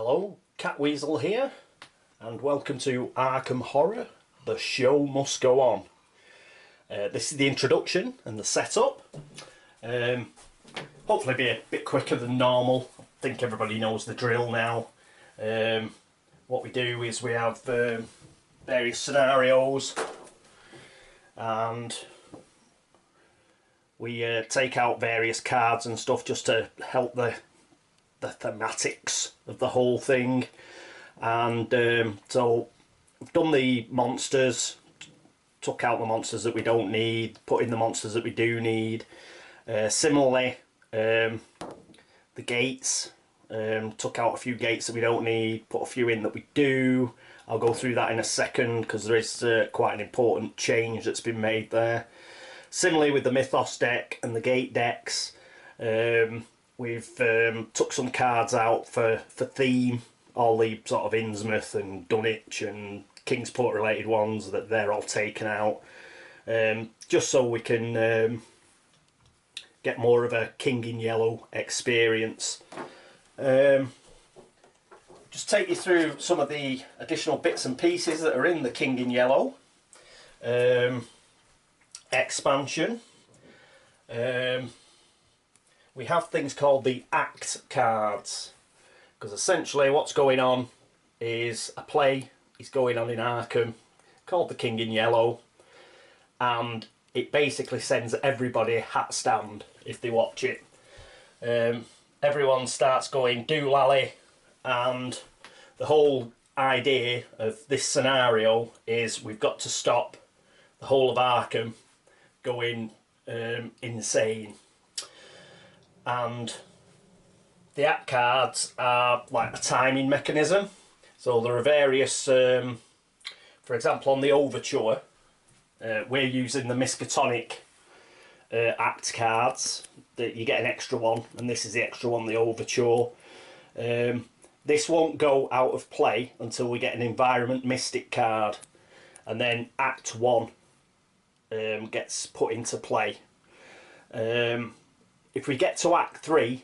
Hello, Catweazle here, and welcome to Arkham Horror. The show must go on. This is the introduction and the setup. Hopefully be a bit quicker than normal. I think everybody knows the drill now. What we do is we have various scenarios and we take out various cards and stuff just to help the thematics of the whole thing. And so I've done the monsters, took out the monsters that we don't need, put in the monsters that we do need. Similarly, the gates, took out a few gates that we don't need, put a few in that we do. I'll go through that in a second because there is quite an important change that's been made there. Similarly with the Mythos deck and the gate decks, we've took some cards out for theme, all the sort of Innsmouth and Dunwich and Kingsport related ones, that they're all taken out, just so we can get more of a King in Yellow experience. Just take you through some of the additional bits and pieces that are in the King in Yellow expansion. We have things called the Act cards, because essentially what's going on is a play is going on in Arkham called the King in Yellow, and it basically sends everybody a hat stand if they watch it. Everyone starts going doolally, and the whole idea of this scenario is we've got to stop the whole of Arkham going insane. And the act cards are like a timing mechanism. So there are various, for example on the Overture, we're using the Miskatonic act cards. You get an extra one, and this is the extra one, the Overture. This won't go out of play until we get an Environment Mystic card, and then Act 1 gets put into play. If we get to Act 3,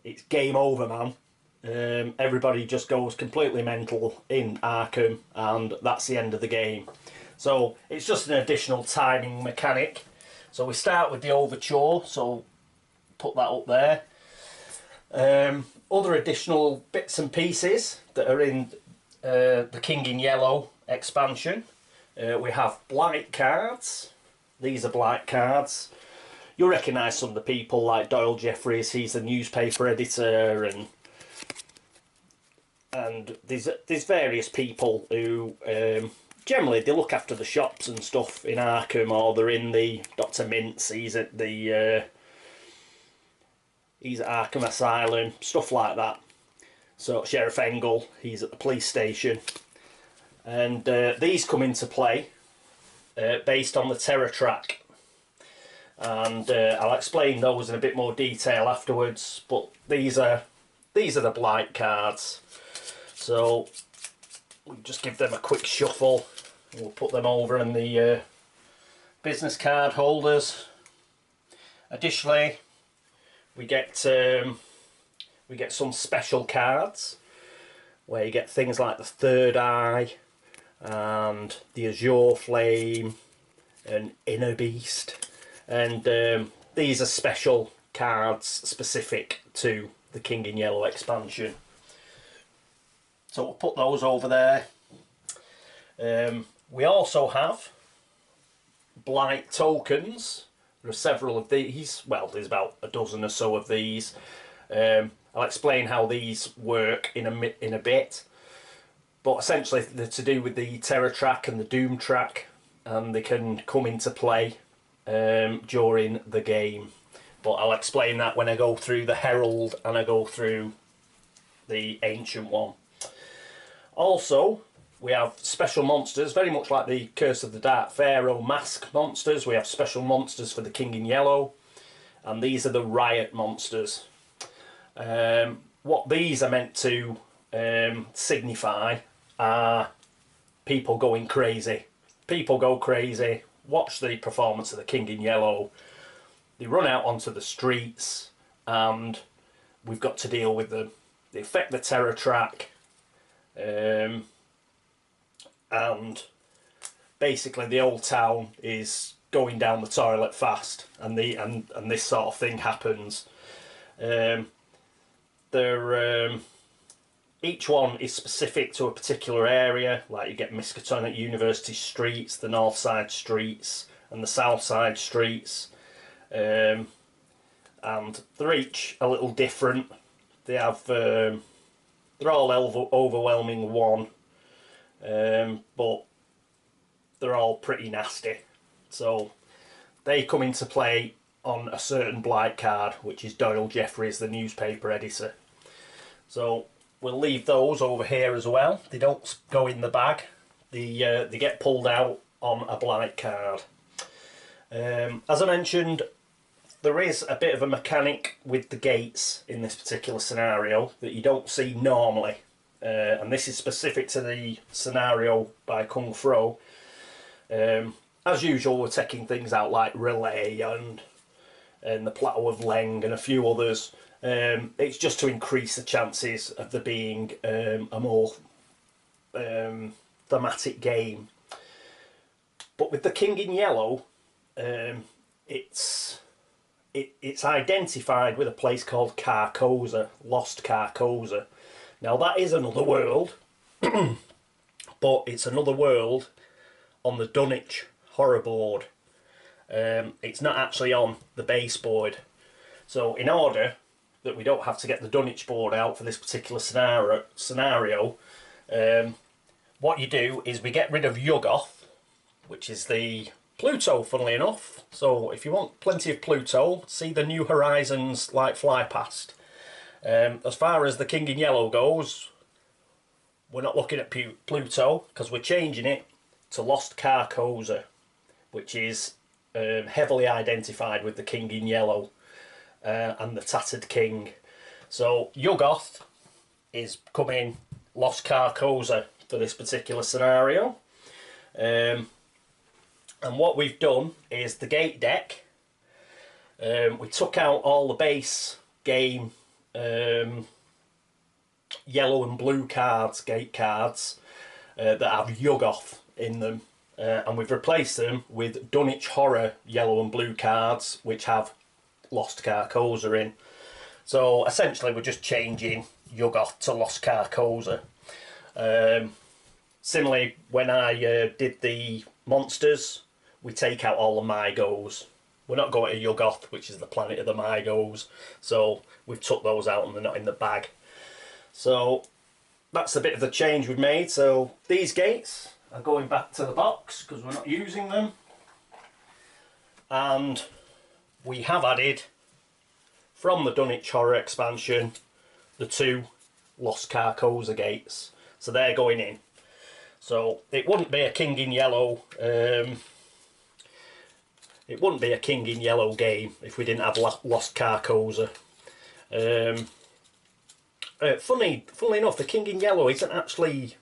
it's game over, man. Everybody just goes completely mental in Arkham, and that's the end of the game. So it's just an additional timing mechanic. So we start with the Overture, so put that up there. Other additional bits and pieces that are in the King in Yellow expansion. We have blight cards. These are blight cards. You'll recognise some of the people like Doyle Jeffries. He's a newspaper editor, and there's various people who generally they look after the shops and stuff in Arkham, or they're in the Dr. Mintz. He's at Arkham Asylum, stuff like that. So Sheriff Engel, he's at the police station, and these come into play based on the Terror Track. And I'll explain those in a bit more detail afterwards, but these are the blight cards. So we'll just give them a quick shuffle, and we'll put them over in the business card holders. Additionally, we get some special cards where you get things like the Third Eye and the Azure Flame and Inner Beast. And these are special cards specific to the King in Yellow expansion. So we'll put those over there. We also have blight tokens. There are several of these. Well, there's about a dozen or so of these. I'll explain how these work in a bit. But essentially they're to do with the Terror Track and the Doom Track, and they can come into play during the game, but I'll explain that when I go through the Herald and I go through the Ancient one. Also, we have special monsters, very much like the Curse of the Dark Pharaoh mask monsters. We have special monsters for the King in Yellow, and these are the Riot monsters. What these are meant to signify are people going crazy. People go crazy, watch the performance of the King in Yellow, they run out onto the streets, and we've got to deal with them. They affect the Terror Track, and basically the old town is going down the toilet fast, and this sort of thing happens. Each one is specific to a particular area. Like you get Miskatonic University streets, the north side streets, and the south side streets, and they're each a little different. They have they're all overwhelming one, but they're all pretty nasty. So they come into play on a certain blight card, which is Doyle Jeffries, the newspaper editor. So we'll leave those over here as well. They don't go in the bag. They get pulled out on a blight card. As I mentioned, there is a bit of a mechanic with the gates in this particular scenario that you don't see normally. And this is specific to the scenario by Kung Fro. As usual, we're taking things out like Relay and the Plateau of Leng and a few others. It's just to increase the chances of there being a more thematic game. But with the King in Yellow, it's identified with a place called Carcosa, Lost Carcosa. Now that is another world, but it's another world on the Dunwich Horror board. It's not actually on the base board. So in order that we don't have to get the Dunwich board out for this particular scenario, what you do is we get rid of Yuggoth, which is the Pluto, funnily enough. So if you want plenty of Pluto, see the New Horizons like fly past. As far as the King in Yellow goes, we're not looking at Pluto because we're changing it to Lost Carcosa, which is heavily identified with the King in Yellow and the Tattered King. So Yuggoth is coming Lost Carcosa for this particular scenario. And what we've done is the gate deck. We took out all the base game yellow and blue cards, gate cards, that have Yuggoth in them. And we've replaced them with Dunwich Horror yellow and blue cards, which have Lost Carcosa in. So essentially we're just changing Yuggoth to Lost Carcosa. Similarly, when I did the monsters, we take out all the Mygos. We're not going to Yuggoth, which is the planet of the Mygos. So we've took those out and they're not in the bag. So that's a bit of the change we've made. So these gates are going back to the box because we're not using them. And we have added, from the Dunwich Horror expansion, the two Lost Carcosa gates. So they're going in. So it wouldn't be a King in Yellow. It wouldn't be a King in Yellow game if we didn't have Lost Carcosa. Funnily enough, the King in Yellow isn't actually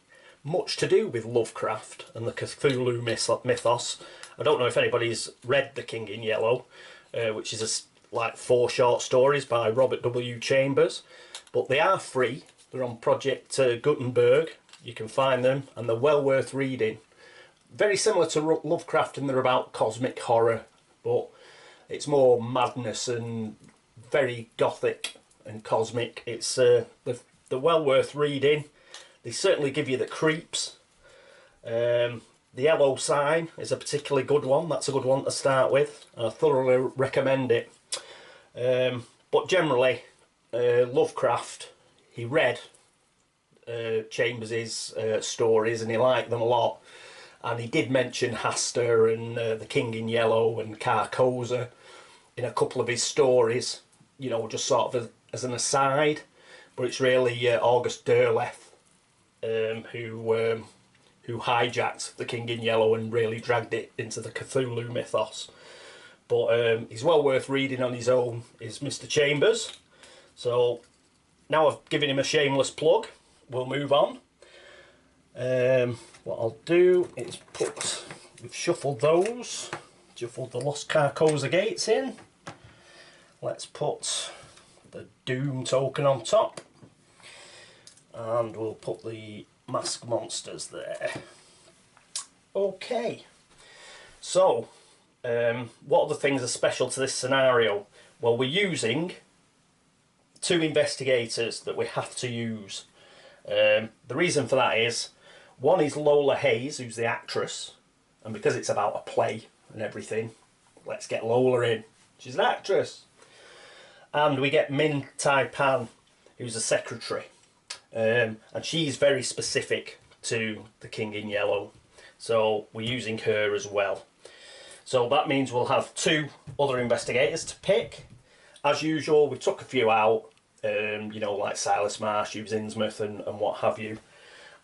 much to do with Lovecraft and the Cthulhu mythos. I don't know if anybody's read The King in Yellow, which is like 4 short stories by Robert W. Chambers, but they are free. They're on Project Gutenberg. You can find them and they're well worth reading. Very similar to Lovecraft, and they're about cosmic horror, but it's more madness and very gothic and cosmic. It's they're well worth reading. They certainly give you the creeps. The Yellow Sign is a particularly good one. That's a good one to start with. I thoroughly recommend it. But generally, Lovecraft, he read Chambers' stories and he liked them a lot. And he did mention Hastur and the King in Yellow and Carcosa in a couple of his stories, you know, just sort of as an aside. But it's really August Derleth who hijacked the King in Yellow and really dragged it into the Cthulhu mythos. But he's well worth reading on his own, is Mr. Chambers. So now I've given him a shameless plug, we'll move on. What I'll do is we've shuffled those, shuffled the Lost Carcosa gates in. Let's put the Doom token on top. And we'll put the masked monsters there. Okay, so what other things are special to this scenario? Well, we're using 2 investigators that we have to use. The reason for that is, one is Lola Hayes, who's the actress, and because it's about a play and everything, let's get Lola in. She's an actress. And we get Min Tai Pan, who's a secretary, and she's very specific to the King in Yellow, so we're using her as well. So that means we'll have 2 other investigators to pick. As usual, we took a few out, you know, like Silas Marsh, Hughes Innsmouth and what have you.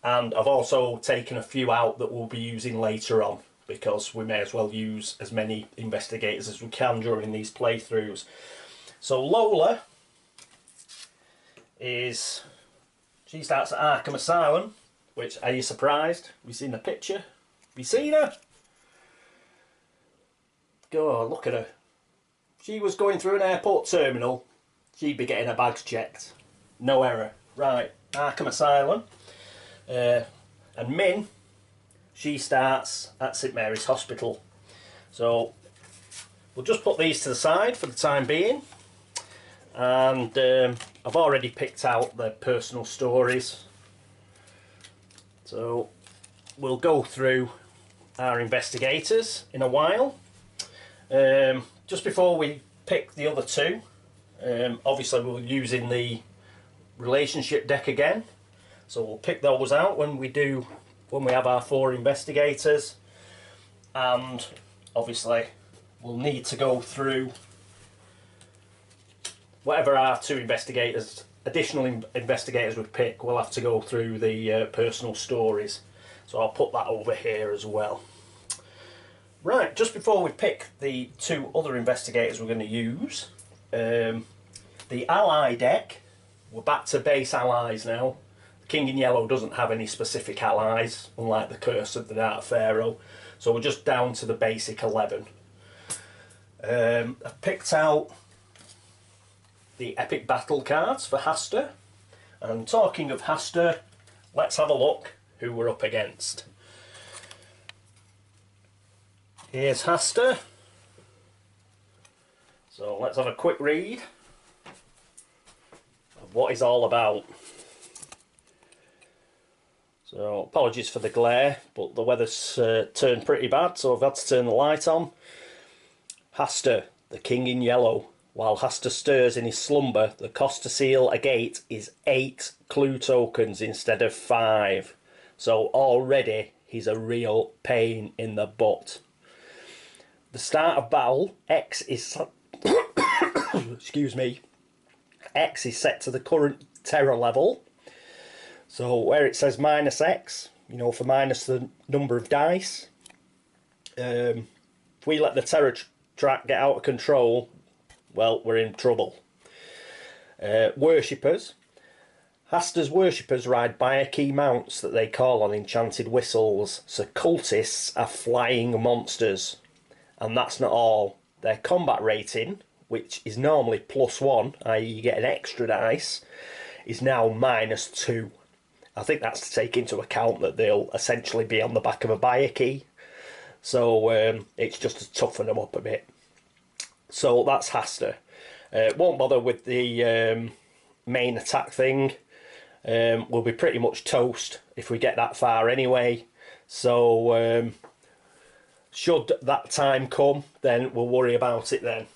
And I've also taken a few out that we'll be using later on, because we may as well use as many investigators as we can during these playthroughs. So Lola she starts at Arkham Asylum, which, are you surprised? Have you seen the picture? Have you seen her? Go, look at her. She was going through an airport terminal, she'd be getting her bags checked. No error. Right, Arkham Asylum. And Min, she starts at St Mary's Hospital. So we'll just put these to the side for the time being. And I've already picked out their personal stories. So we'll go through our investigators in a while. Just before we pick the other 2, obviously we're using the relationship deck again. So we'll pick those out when we have our 4 investigators, and obviously we'll need to go through whatever our 2 investigators, additional investigators we pick. We'll have to go through the personal stories, so I'll put that over here as well. Right, just before we pick the 2 other investigators we're going to use, the ally deck, we're back to base allies now. King in Yellow doesn't have any specific allies, unlike the Curse of the Dark Pharaoh, so we're just down to the basic 11. I've picked out the epic battle cards for Hasta, and talking of Hasta, let's have a look who we're up against. Here's Hasta, so let's have a quick read of what he's all about. So apologies for the glare, but the weather's turned pretty bad, so I've had to turn the light on. Hasta, the King in Yellow. While Hasta stirs in his slumber, the cost to seal a gate is 8 clue tokens instead of 5. So already he's a real pain in the butt. The start of battle, X is excuse me, X is set to the current terror level. So where it says -X, you know, for minus the number of dice, if we let the terror track get out of control, well, we're in trouble. Worshippers. Hasta's worshippers ride Byakhee mounts that they call on enchanted whistles, so cultists are flying monsters. And that's not all. Their combat rating, which is normally +1, i.e. you get an extra dice, is now -2. I think that's to take into account that they'll essentially be on the back of a Byakhee, so it's just to toughen them up a bit. So that's Hasta. Won't bother with the main attack thing. We'll be pretty much toast if we get that far anyway, so should that time come, then we'll worry about it then.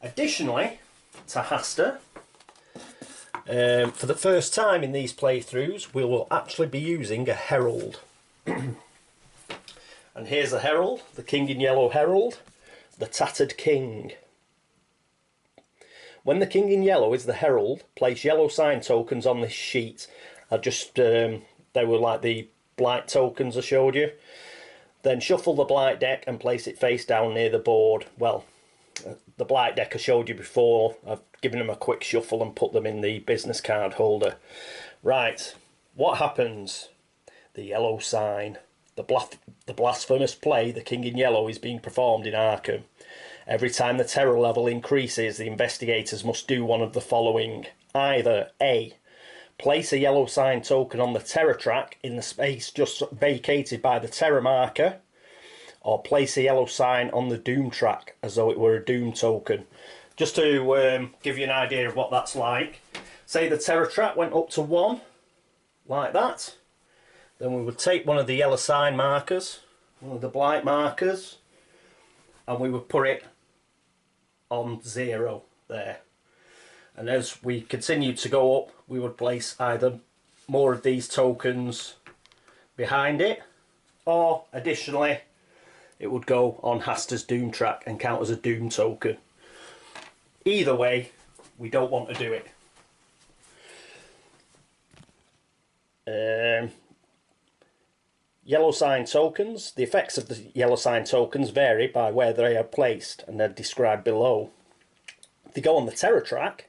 Additionally to Hasta, for the first time in these playthroughs, we will actually be using a herald. And here's a herald, the King in Yellow herald, the Tattered King. When the King in Yellow is the herald, place yellow sign tokens on this sheet. They were like the blight tokens I showed you. Then shuffle the blight deck and place it face down near the board. Well, the blight deck I showed you before, I've given them a quick shuffle and put them in the business card holder. Right, what happens? The yellow sign. The blasphemous play, The King in Yellow, is being performed in Arkham. Every time the terror level increases, the investigators must do one of the following. Either A, place a yellow sign token on the terror track in the space just vacated by the terror marker, or place a yellow sign on the doom track as though it were a doom token. Just to give you an idea of what that's like, say the terror track went up to 1, like that, then we would take one of the yellow sign markers, one of the blight markers, and we would put it on 0 there. And as we continued to go up, we would place either more of these tokens behind it, or additionally it would go on Haster's doom track and count as a doom token. Either way, we don't want to do it. Yellow sign tokens. The effects of the yellow sign tokens vary by where they are placed, and they're described below. If they go on the terror track,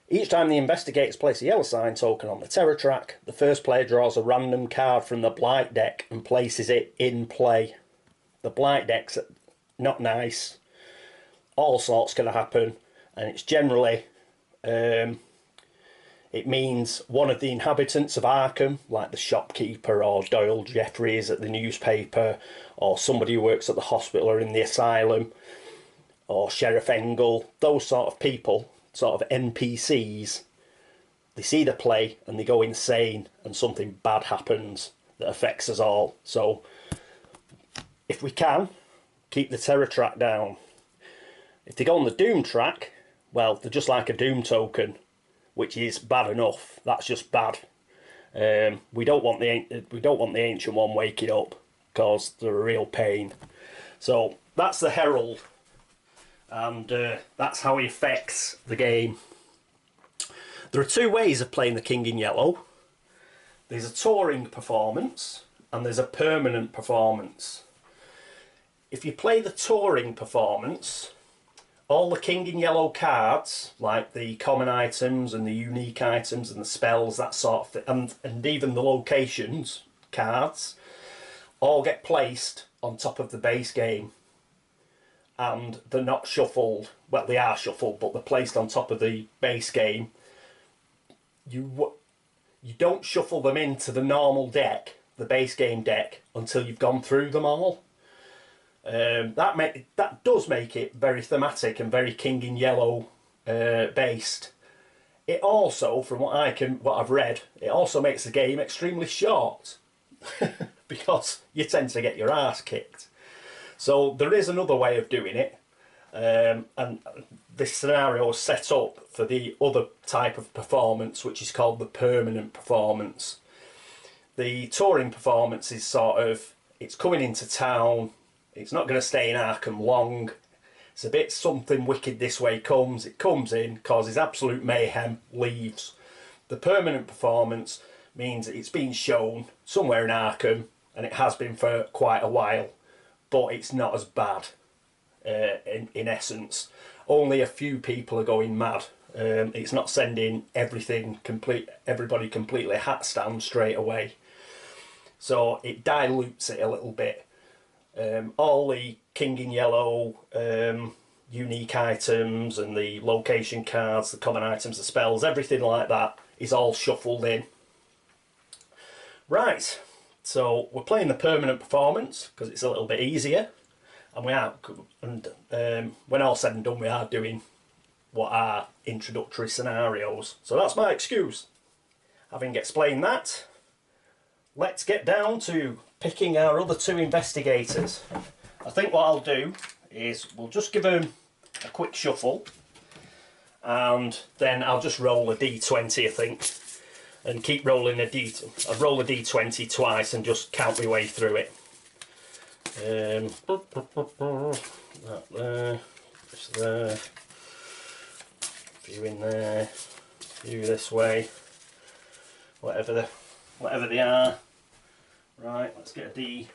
each time the investigators place a yellow sign token on the terror track, the first player draws a random card from the blight deck and places it in play. The blight deck's not nice. All sorts can happen, and it's generally it means one of the inhabitants of Arkham, like the shopkeeper or Doyle Jeffries at the newspaper, or somebody who works at the hospital or in the asylum, or Sheriff Engel, those sort of people, sort of NPCs, they see the play and they go insane and something bad happens that affects us all. So if we can, keep the terror track down. If they go on the doom track, well, they're just like a doom token, which is bad enough. That's just bad. We don't want the ancient one waking up, because they're a real pain. So that's the herald, and that's how he affects the game. There are 2 ways of playing the king in yellow. There's a touring performance and there's a permanent performance. If you play the touring performance, all the king in yellow cards, like the common items and the unique items and the spells, that sort of thing, and even the locations cards, all get placed on top of the base game. And they're not shuffled. Well, they are shuffled, but they're placed on top of the base game. You don't shuffle them into the normal deck, the base game deck, until you've gone through them all. That does make it very thematic and very king in yellow based. It also, from what I've read, it also makes the game extremely short because you tend to get your ass kicked. So there is another way of doing it, and this scenario is set up for the other type of performance, which is called the permanent performance. The touring performance is sort of, it's coming into town, it's not going to stay in Arkham long, it's a bit something wicked this way comes, it comes in, causes absolute mayhem, leaves. The permanent performance means it's been shown somewhere in Arkham, and it has been for quite a while, but it's not as bad in essence. Only a few people are going mad. It's not sending everybody completely hat stand straight away. So it dilutes it a little bit. All the king in yellow unique items and the location cards, the common items, the spells, everything like that is all shuffled in. Right, so we're playing the permanent performance because it's a little bit easier, and when all said and done, we are doing what are introductory scenarios. So that's my excuse. Having explained that, let's get down to picking our other 2 investigators. I think what I'll do is we'll just give them a quick shuffle, and then I'll just roll a d20, I think, and keep rolling I'll roll a d20 twice and just count my way through it. That there, this there, few in there, few this way, whatever they are. Right, let's get a d20.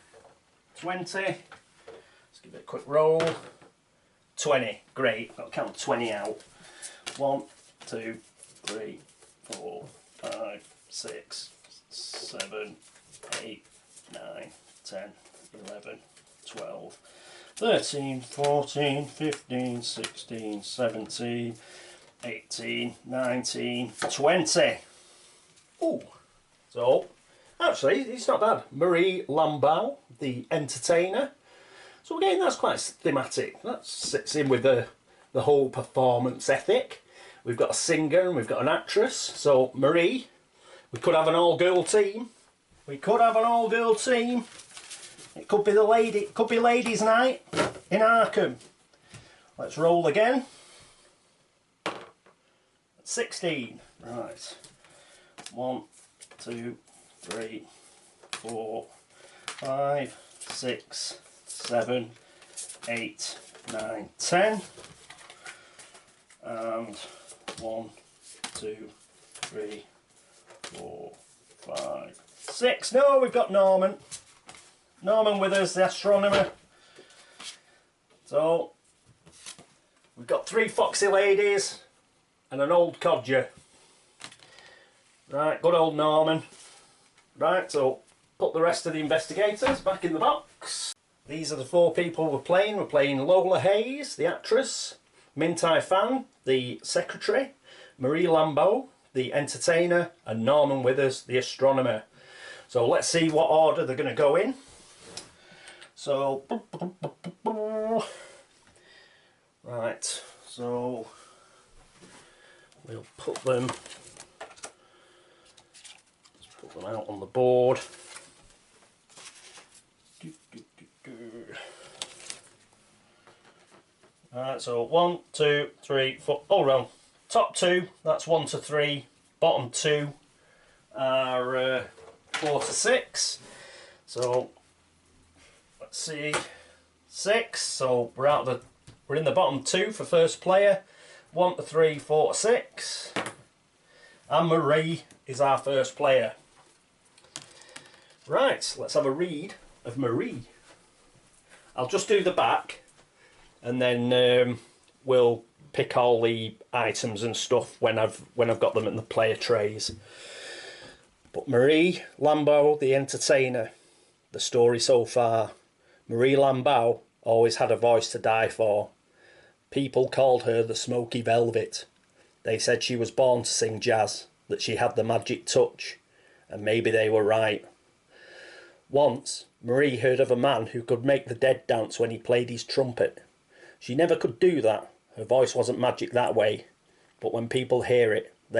Let's give it a quick roll. 20, great. I'll count 20 out. 1, 2, 3, 4, 5, 6, 7, 8, 9, 10, 11, 12, 13, 14, 15, 16, 17, 18, 19, 20. Oh, so actually it's not bad. Marie Lambeau, the entertainer. So again, that's quite thematic. That sits in with the whole performance ethic. We've got a singer and we've got an actress. So Marie, we could have an all-girl team. We could have an all-girl team. It could be it could be ladies' night in Arkham. Let's roll again. 16. Right. 1, 2, 3, 4, 5, 6, 7, 8, 9, 10. And 1, 2, 3, 4, 5, 6. No, we've got Norman. Norman with us, the astronomer. So, we've got 3 foxy ladies and an old codger. Right, good old Norman. Right, so put the rest of the investigators back in the box. These are the 4 people we're playing. We're playing Lola Hayes, the actress, Mintai Fan, the secretary, Marie Lambeau, the entertainer, and Norman Withers, the astronomer. So let's see what order they're going to go in. So, right, so we'll put them out on the board. Alright, so 1, 2, 3, 4, oh wrong. Top 2, that's 1 to 3. Bottom 2 are 4 to 6. So let's see, 6. So we're in the bottom 2 for first player. 1 to 3, 4 to 6. And Marie is our first player. Right, let's have a read of Marie. I'll just do the back, and then we'll pick all the items and stuff when I've got them in the player trays. But Marie Lambeau, the entertainer. The story so far. Marie Lambeau always had a voice to die for. People called her the Smoky Velvet. They said she was born to sing jazz, that she had the magic touch, and maybe they were right. Once, Marie heard of a man who could make the dead dance when he played his trumpet. She never could do that. Her voice wasn't magic that way. But when people hear it, and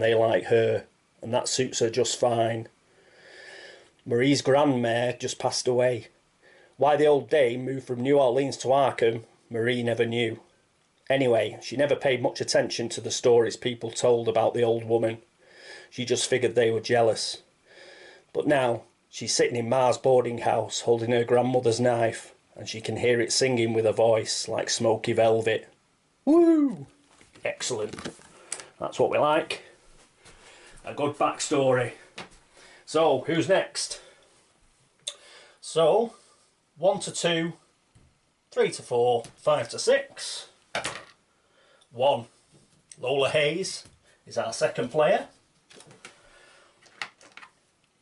they like her, and that suits her just fine. Marie's grandmare just passed away. Why the old dame moved from New Orleans to Arkham, Marie never knew. Anyway, she never paid much attention to the stories people told about the old woman. She just figured they were jealous. But now, she's sitting in Ma's boarding house holding her grandmother's knife, and she can hear it singing with a voice like smoky velvet. Woo! Excellent. That's what we like. A good backstory. So, who's next? So, 1 to 2, 3 to 4, 5 to 6. 1. Lola Hayes is our second player.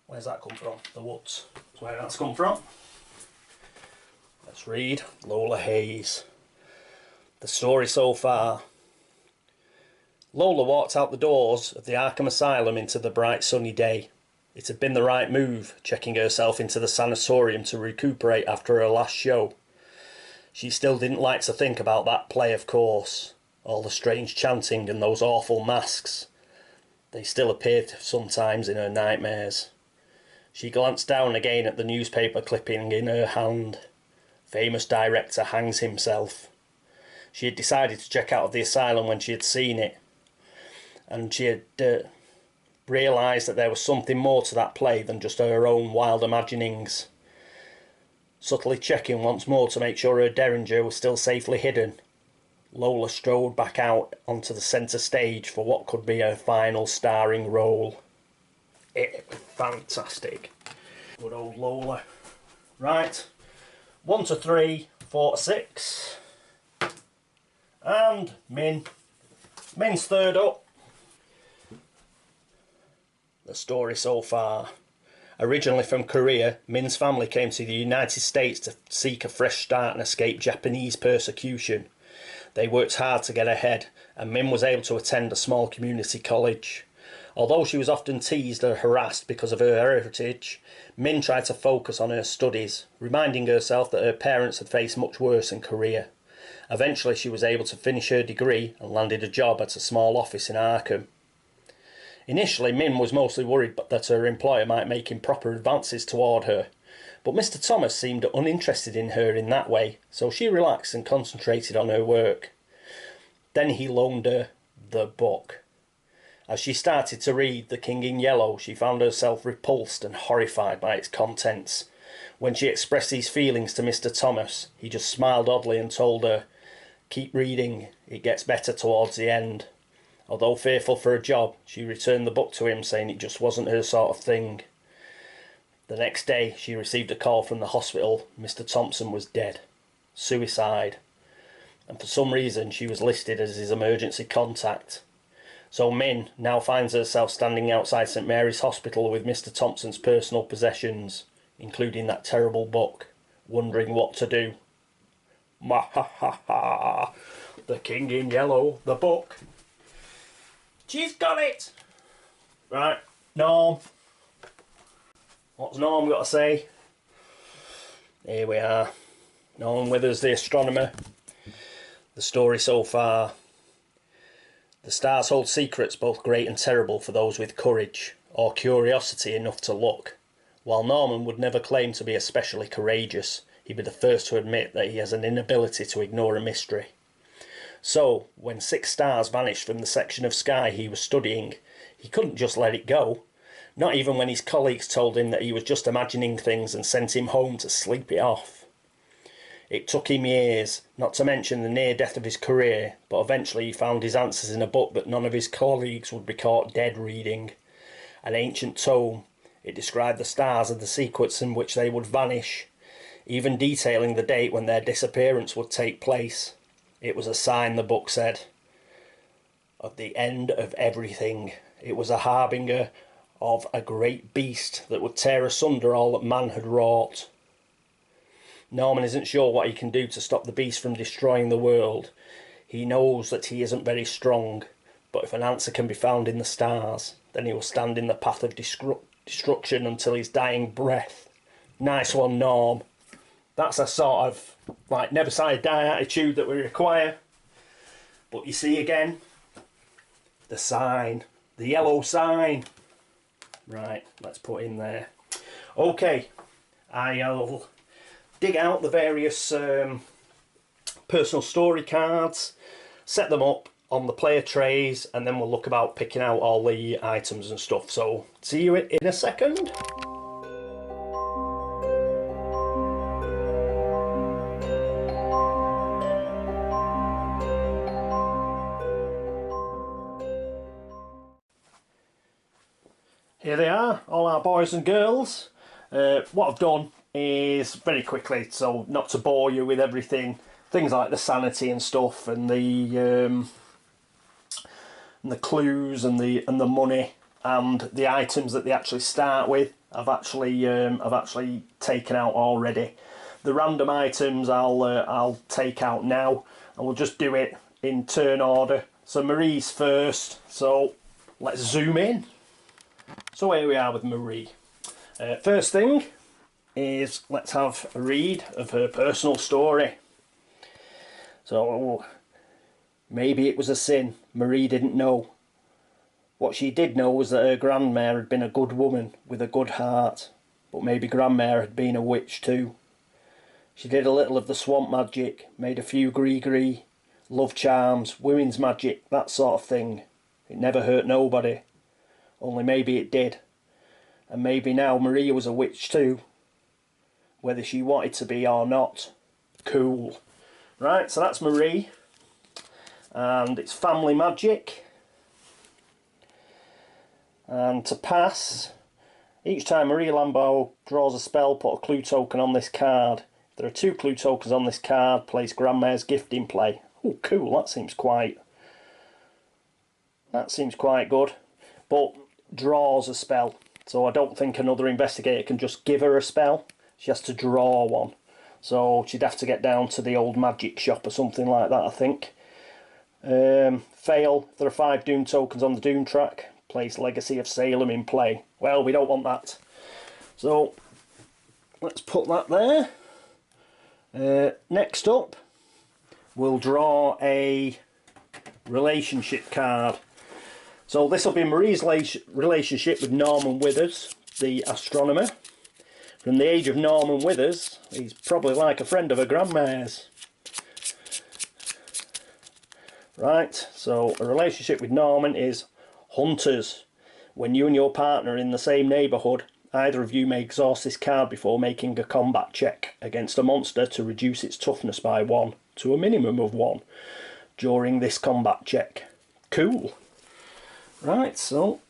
Where's that come from? The woods. That's where that's come from. Let's read Lola Hayes. The story so far. Lola walked out the doors of the Arkham Asylum into the bright sunny day. It had been the right move, checking herself into the sanatorium to recuperate after her last show. She still didn't like to think about that play, of course. All the strange chanting and those awful masks. They still appeared sometimes in her nightmares. She glanced down again at the newspaper clipping in her hand. Famous director hangs himself. She had decided to check out of the asylum when she had seen it. And she had realised that there was something more to that play than just her own wild imaginings. Subtly checking once more to make sure her derringer was still safely hidden, Lola strode back out onto the centre stage for what could be her final starring role. Fantastic. Good old Lola. Right. 1 to 3, 4 to 6. And Min. Min's third up. The story so far. Originally from Korea, Min's family came to the United States to seek a fresh start and escape Japanese persecution. They worked hard to get ahead, and Min was able to attend a small community college. Although she was often teased or harassed because of her heritage, Min tried to focus on her studies, reminding herself that her parents had faced much worse in Korea. Eventually she was able to finish her degree and landed a job at a small office in Arkham. Initially, Min was mostly worried that her employer might make improper advances toward her, but Mr. Thomas seemed uninterested in her in that way, so she relaxed and concentrated on her work. Then he loaned her the book. As she started to read The King in Yellow, she found herself repulsed and horrified by its contents. When she expressed these feelings to Mr. Thomas, he just smiled oddly and told her, "Keep reading, it gets better towards the end." Although fearful for a job, she returned the book to him, saying it just wasn't her sort of thing. The next day, she received a call from the hospital. Mr. Thompson was dead. Suicide. And for some reason, she was listed as his emergency contact. So Min now finds herself standing outside St. Mary's Hospital with Mr. Thompson's personal possessions, including that terrible book, wondering what to do. Ma ha ha ha! The King in Yellow, the book. She's got it! Right, Norm. What's Norm got to say? Here we are. Norm Withers, the astronomer. The story so far. The stars hold secrets both great and terrible for those with courage, or curiosity enough to look. While Norman would never claim to be especially courageous, he'd be the first to admit that he has an inability to ignore a mystery. So, when 6 stars vanished from the section of sky he was studying, he couldn't just let it go, not even when his colleagues told him that he was just imagining things and sent him home to sleep it off. It took him years, not to mention the near death of his career, but eventually he found his answers in a book that none of his colleagues would be caught dead reading. An ancient tome. It described the stars and the sequence in which they would vanish, even detailing the date when their disappearance would take place. It was a sign, the book said, of the end of everything. It was a harbinger of a great beast that would tear asunder all that man had wrought. Norman isn't sure what he can do to stop the beast from destroying the world. He knows that he isn't very strong, but if an answer can be found in the stars, then he will stand in the path of destruction until his dying breath. Nice one, Norm. That's a sort of, like, never say die attitude that we require. But you see again, the sign, the yellow sign. Right, let's put in there. Okay, I'll dig out the various personal story cards, set them up on the player trays, and then we'll look about picking out all the items and stuff. So, see you in a second. Here they are, all our boys and girls. What I've done is, very quickly, so not to bore you with everything, things like the sanity and stuff, and the clues and the money and the items that they actually start with. I've actually taken out already. The random items I'll take out now, and we'll just do it in turn order. So Marie's first. So let's zoom in. So here we are with Marie. First thing is, let's have a read of her personal story. So, maybe it was a sin. Marie didn't know. What she did know was that her grandmère had been a good woman with a good heart, but maybe grandmère had been a witch too. She did a little of the swamp magic, made a few gree-gree, love charms, women's magic, that sort of thing. It never hurt nobody. Only maybe it did. And maybe now Maria was a witch too. Whether she wanted to be or not. Cool. Right, so that's Marie. And it's family magic. And to pass, each time Marie Lambeau draws a spell, put a clue token on this card. If there are 2 clue tokens on this card, place Grandmare's gift in play. Oh, cool, that seems quite good. But draws a spell, so I don't think another investigator can just give her a spell. She has to draw one, so she'd have to get down to the old magic shop or something like that, I think. Fail, if there are 5 doom tokens on the doom track, Place Legacy of Salem in play. Well, we don't want that. So, let's put that there. Next up, we'll draw a relationship card. So this will be Marie's relationship with Norman Withers, the astronomer. From the age of Norman Withers, he's probably like a friend of her grandma's. Right, so a relationship with Norman is Hunters. When you and your partner are in the same neighbourhood, either of you may exhaust this card before making a combat check against a monster to reduce its toughness by 1 to a minimum of 1 during this combat check. Cool. Right, so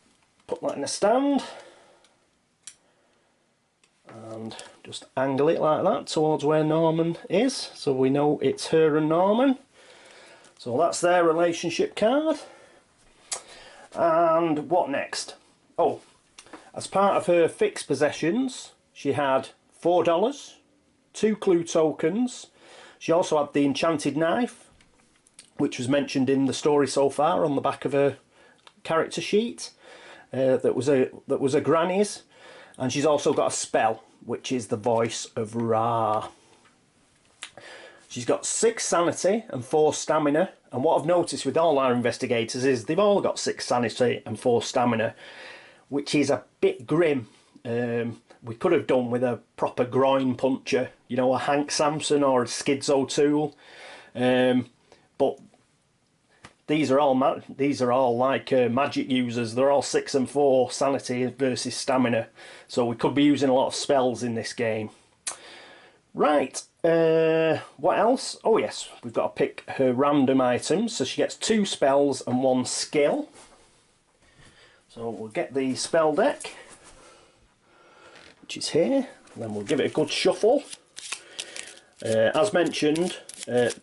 put that in a stand and just angle it like that towards where Norman is, so we know it's her and Norman. So that's their relationship card. And what next? Oh, as part of her fixed possessions, she had $4, 2 clue tokens. She also had the enchanted knife, which was mentioned in the story so far on the back of her character sheet. That was a granny's, and she's also got a spell, which is the voice of Ra. She's got 6 sanity and 4 stamina, and what I've noticed with all our investigators is they've all got 6 sanity and 4 stamina, which is a bit grim. We could have done with a proper groin puncher, you know, a Hank Samson or a Skids O'Toole, but these are all like magic users. They're all 6 and 4 sanity versus stamina, so we could be using a lot of spells in this game. Right, what else? Oh yes, we've got to pick her random items. So she gets 2 spells and 1 skill. So we'll get the spell deck, which is here, and then we'll give it a good shuffle. As mentioned,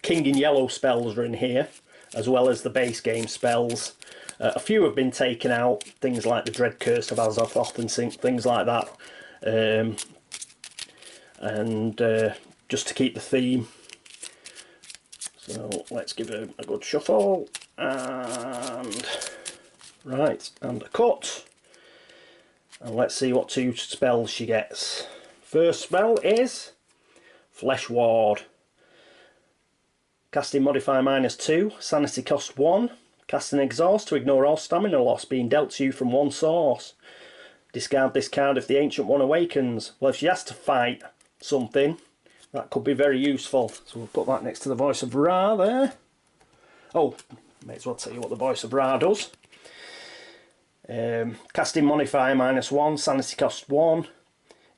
King in Yellow spells are in here, as well as the base game spells. A few have been taken out, things like the Dread Curse of Azathoth and things like that. And just to keep the theme. So let's give it a good shuffle, and right, and a cut, and let's see what 2 spells she gets. First spell is Flesh Ward. Casting modifier -2, sanity cost 1, cast an exhaust to ignore all stamina loss being dealt to you from one source. Discard this card if the Ancient One awakens. Well, if she has to fight something, that could be very useful. So we'll put that next to the voice of Ra there. Oh, may as well tell you what the voice of Ra does. Casting modifier -1, sanity cost 1.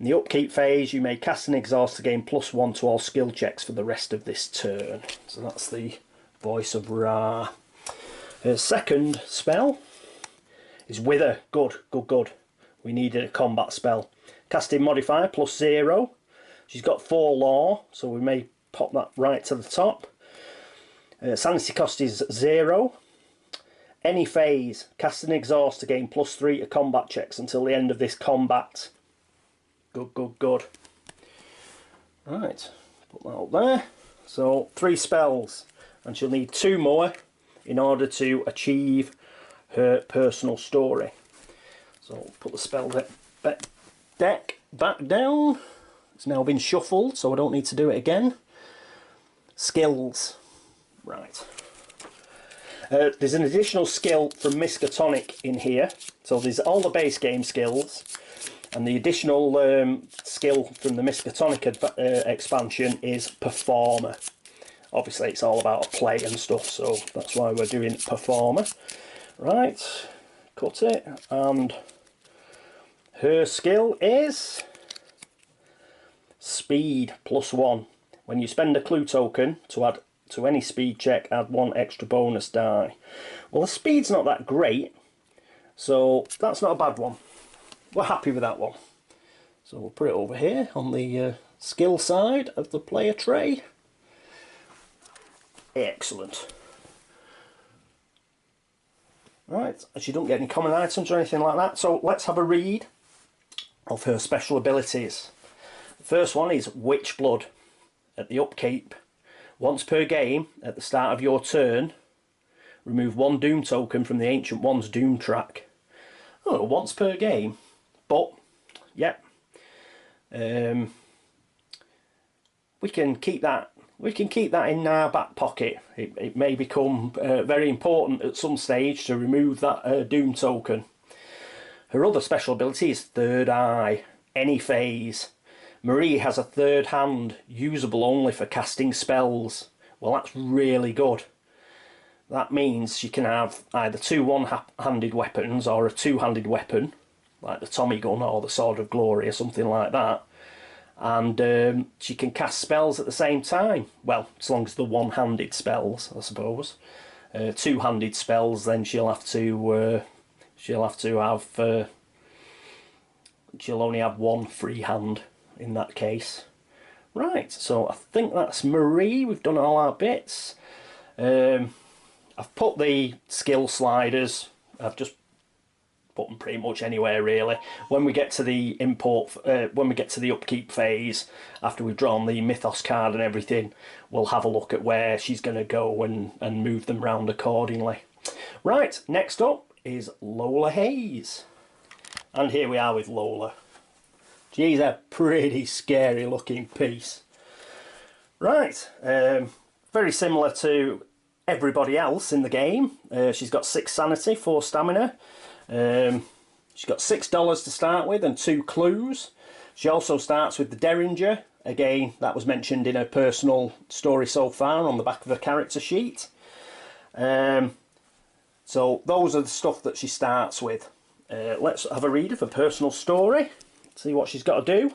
In the upkeep phase, you may cast an exhaust to gain +1 to all skill checks for the rest of this turn. So that's the voice of Ra. Her second spell is Wither. Good, good, good. We needed a combat spell. Casting modifier +0. She's got 4 law, so we may pop that right to the top. Sanity cost is 0. Any phase, cast an exhaust to gain +3 to combat checks until the end of this combat. Good, good, good. Right, put that up there. So 3 spells, and she'll need 2 more in order to achieve her personal story. So put the spell deck back down. It's now been shuffled, so I don't need to do it again. Skills. Right. There's an additional skill from Miskatonic in here. So there's all the base game skills, and the additional skill from the Miskatonic expansion is Performer. Obviously it's all about play and stuff, so that's why we're doing Performer. Right, cut it, and her skill is Speed +1. When you spend a clue token to add to any speed check, add 1 extra bonus die. Well, the speed's not that great, so that's not a bad one. We're happy with that one. So we'll put it over here on the skill side of the player tray. Excellent. Right, and she don't get any common items or anything like that, so let's have a read of her special abilities. The first one is Witch Blood. At the upkeep, once per game, at the start of your turn, remove 1 Doom token from the Ancient One's Doom track. once per game. But yeah, we can keep that. We can keep that in our back pocket. It may become very important at some stage to remove that Doom token. Her other special ability is Third Eye. Any phase. Marie has a third hand, usable only for casting spells. Well, that's really good. That means she can have either two one-handed weapons or a two-handed weapon, like the Tommy gun or the Sword of Glory or something like that. And she can cast spells at the same time. Well, as long as the one-handed spells, I suppose. Two-handed spells, then she'll have to have. She'll only have one free hand in that case. Right, so I think that's Marie. We've done all our bits. I've put the skill sliders. I've just put them pretty much anywhere really. When we get to the when we get to the upkeep phase, after we've drawn the Mythos card and everything, we'll have a look at where she's going to go and move them round accordingly. Right, next up is Lola Hayes. And here we are with Lola. She's a pretty scary looking piece. Right, very similar to everybody else in the game. She's got 6 sanity, 4 stamina. She's got $6 to start with and 2 clues. She also starts with the Derringer. Again, that was mentioned in her personal story so far on the back of her character sheet. So those are the stuff that she starts with. Let's have a read of her personal story. See what she's got to do.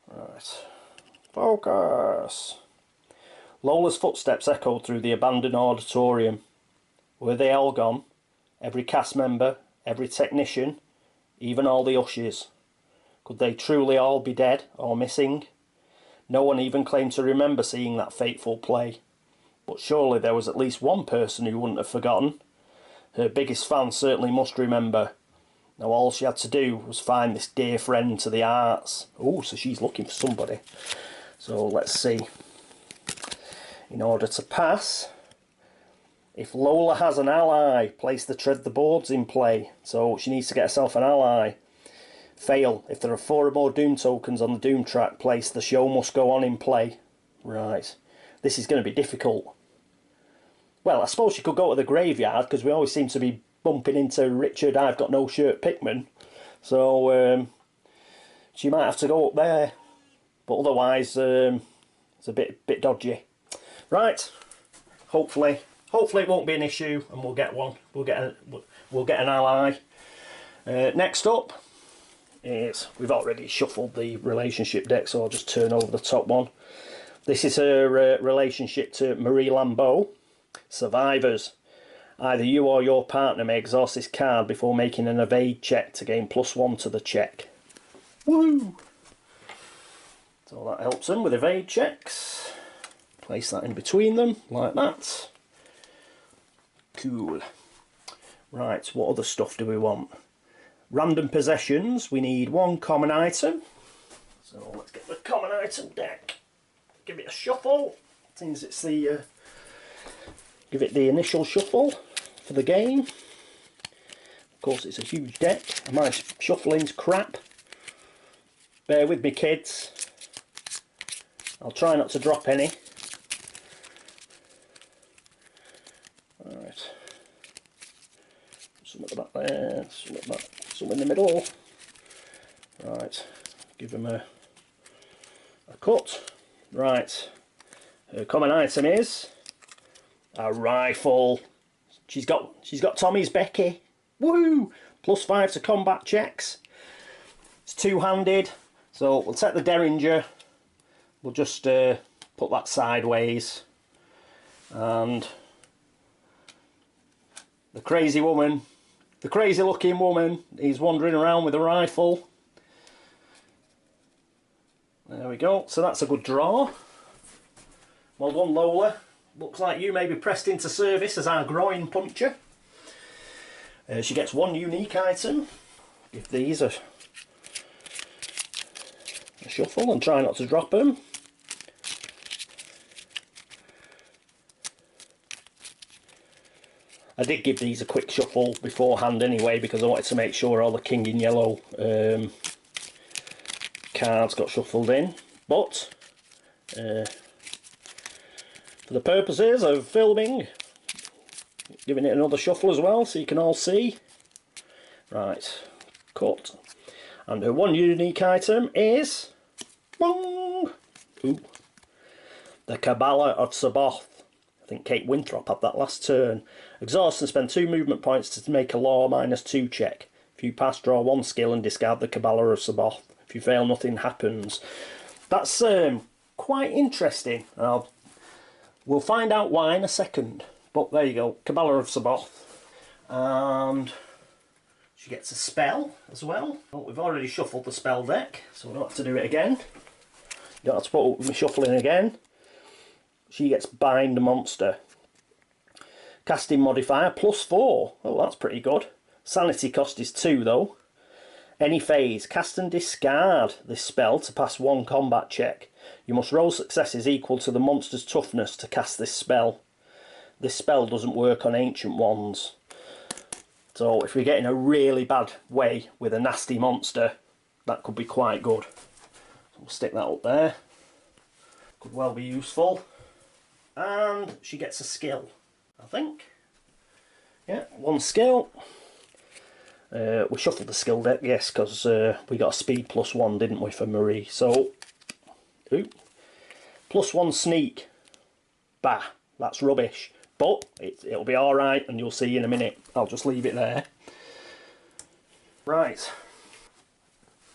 Right. Focus. Lola's footsteps echoed through the abandoned auditorium. Were they all gone? Every cast member, every technician, even all the ushers. Could they truly all be dead or missing? No one even claimed to remember seeing that fateful play. But surely there was at least one person who wouldn't have forgotten. Her biggest fan certainly must remember. Now all she had to do was find this dear friend to the arts. Oh, so she's looking for somebody. So let's see. In order to pass, if Lola has an ally, place the Tread the Boards in play. So she needs to get herself an ally. Fail. If there are 4 or more Doom tokens on the Doom track, place the Show Must Go On in play. Right. This is going to be difficult. Well, I suppose she could go to the graveyard, because we always seem to be bumping into Richard I've Got No Shirt Pickman. So she might have to go up there. But otherwise, it's a bit dodgy. Right. Hopefully it won't be an issue, and we'll get one. We'll get an ally. Next up is, we've already shuffled the relationship deck, so I'll just turn over the top one. This is her relationship to Marie Lambeau. Survivors. Either you or your partner may exhaust this card before making an evade check to gain +1 to the check. Woo! So that helps them with evade checks. Place that in between them, like that. Cool. Right, what other stuff do we want? Random possessions. We need 1 common item. So let's get the common item deck. Give it a shuffle. Since it's the give it the initial shuffle for the game. Of course, it's a huge deck. My shuffling's crap. Bear with me, kids. I'll try not to drop any. Alright. Some at the back there, some at the back, some in the middle. Right. Give them a cut. Right. Her common item is a rifle. She's got Tommy's Becky. Woo! +5 to combat checks. It's 2-handed. So we'll take the Derringer. We'll just put that sideways. And the crazy woman, the crazy looking woman, is wandering around with a rifle. There we go. So that's a good draw. Well done, Lola. Looks like you may be pressed into service as our groin puncher. She gets 1 unique item. Give these a shuffle and try not to drop them. I did give these a quick shuffle beforehand anyway, because I wanted to make sure all the King in Yellow cards got shuffled in. But for the purposes of filming, giving it another shuffle as well so you can all see. Right, cut. And her one unique item is bong, ooh, the Cabala of Saboth. I think Kate Winthrop had that last turn. Exhaust and spend 2 movement points to make a law -2 check. If you pass, draw 1 skill and discard the Cabala of Saboth. If you fail, nothing happens. That's quite interesting. We'll find out why in a second. But there you go, Cabala of Saboth. And she gets a spell as well. Well, we've already shuffled the spell deck, so we don't have to do it again. You don't have to put up with me shuffling again. She gets Bind Monster. Casting modifier +4. Oh, that's pretty good. Sanity cost is 2 though. Any phase. Cast and discard this spell to pass 1 combat check. You must roll successes equal to the monster's toughness to cast this spell. This spell doesn't work on ancient ones. So if we're getting a really bad way with a nasty monster, that could be quite good. So we'll stick that up there. Could well be useful. And she gets a skill, I think. Yeah, 1 skill. We shuffled the skill deck, yes, because we got a speed +1, didn't we, for Marie? So, ooh, +1 sneak. Bah, that's rubbish. But it'll be alright, and you'll see in a minute. I'll just leave it there. Right.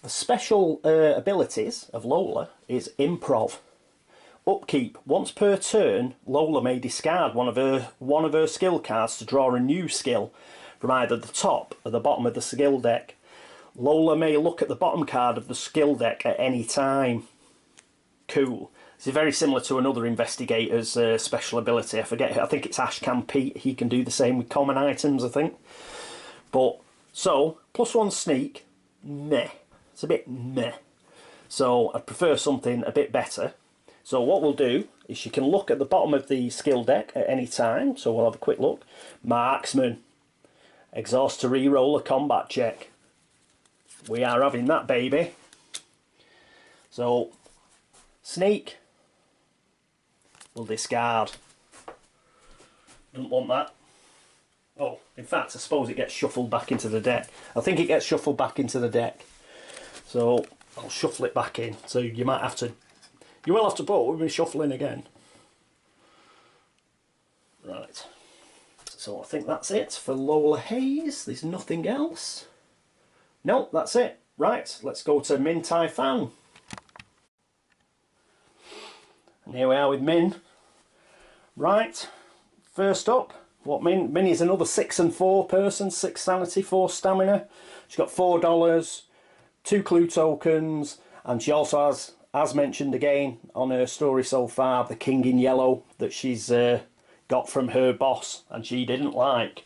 The special abilities of Lola is Improv. Upkeep. Once per turn, Lola may discard one of her skill cards to draw a new skill from either the top or the bottom of the skill deck. Lola may look at the bottom card of the skill deck at any time. Cool. This is very similar to another investigator's special ability. I forget. I think it's Ashcan Pete. He can do the same with common items, I think. But so +1 sneak. Meh. It's a bit meh. So I'd prefer something a bit better. So what we'll do is she can look at the bottom of the skill deck at any time. So we'll have a quick look. Marksman. Exhaust to re-roll a combat check. We are having that, baby. So, sneak. We'll discard. Don't want that. Oh, in fact, I suppose it gets shuffled back into the deck. I think it gets shuffled back into the deck. So, I'll shuffle it back in. So you might have to... You will have to put with me shuffling again. Right. So I think that's it for Lola Hayes. There's nothing else. No, that's it. Right, let's go to Min Tai Fan. And here we are with Min. Right, first up, what Min is another 6 and 4 person, 6 sanity, 4 stamina. She's got $4, 2 clue tokens, and she also has, as mentioned again on her story so far, the King in Yellow that she's got from her boss and she didn't like.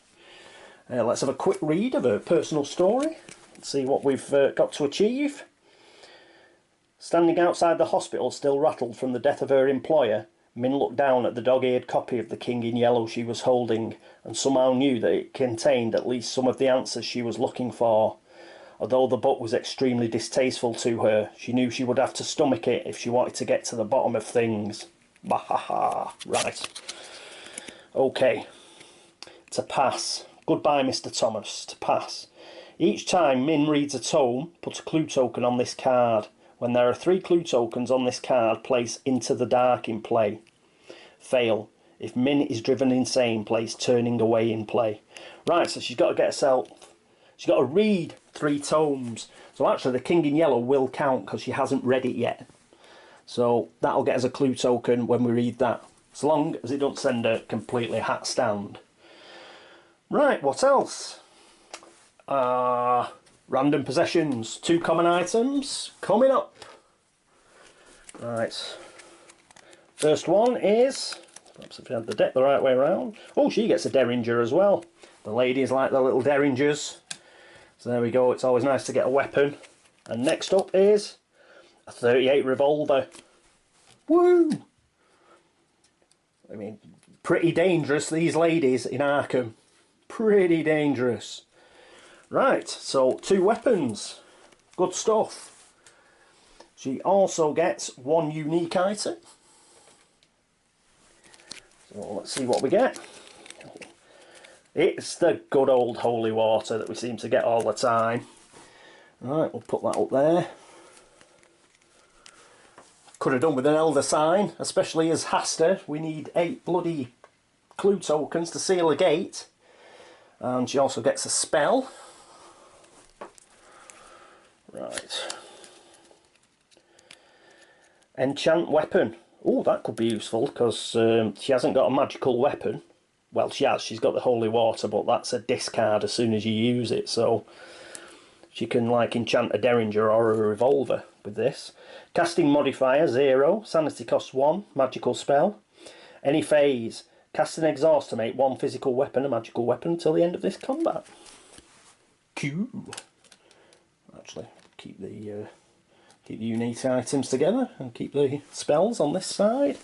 Let's have a quick read of her personal story. Let's see what we've got to achieve. Standing outside the hospital, still rattled from the death of her employer, Min looked down at the dog-eared copy of the King in Yellow she was holding and somehow knew that it contained at least some of the answers she was looking for. Although the book was extremely distasteful to her, she knew she would have to stomach it if she wanted to get to the bottom of things. Bahaha. Right. Okay. To pass. Goodbye, Mr. Thomas. To pass. Each time Min reads a tome, put a clue token on this card. When there are 3 clue tokens on this card, place Into the Dark in play. Fail. If Min is driven insane, place Turning Away in play. Right, so she's got to get herself... She's got to read 3 tomes. So actually the King in Yellow will count because she hasn't read it yet. So that'll get us a clue token when we read that. As long as it don't send her completely hat stand. Right, what else? Random possessions. 2 common items coming up. Right. First one is... Perhaps if we had the deck the right way around. Oh, she gets a Derringer as well. The ladies like the little Derringers. So there we go. It's always nice to get a weapon. And next up is a 38 revolver. Woo! I mean, pretty dangerous, these ladies in Arkham. pretty dangerous. Right, so 2 weapons. Good stuff. She also gets 1 unique item. So let's see what we get. It's the good old holy water that we seem to get all the time. Right, we'll put that up there. Could have done with an elder sign, especially as Haster. We need 8 bloody clue tokens to seal a gate. And she also gets a spell. Right. Enchant weapon. Oh, that could be useful because she hasn't got a magical weapon. Well, she has. She's got the holy water, but that's a discard as soon as you use it. So she can like enchant a derringer or a revolver with this. Casting modifier 0. Sanity costs 1. Magical spell. Any phase. Cast an exhaust to make 1 physical weapon a magical weapon until the end of this combat. Cool. Actually, keep the unique items together and keep the spells on this side.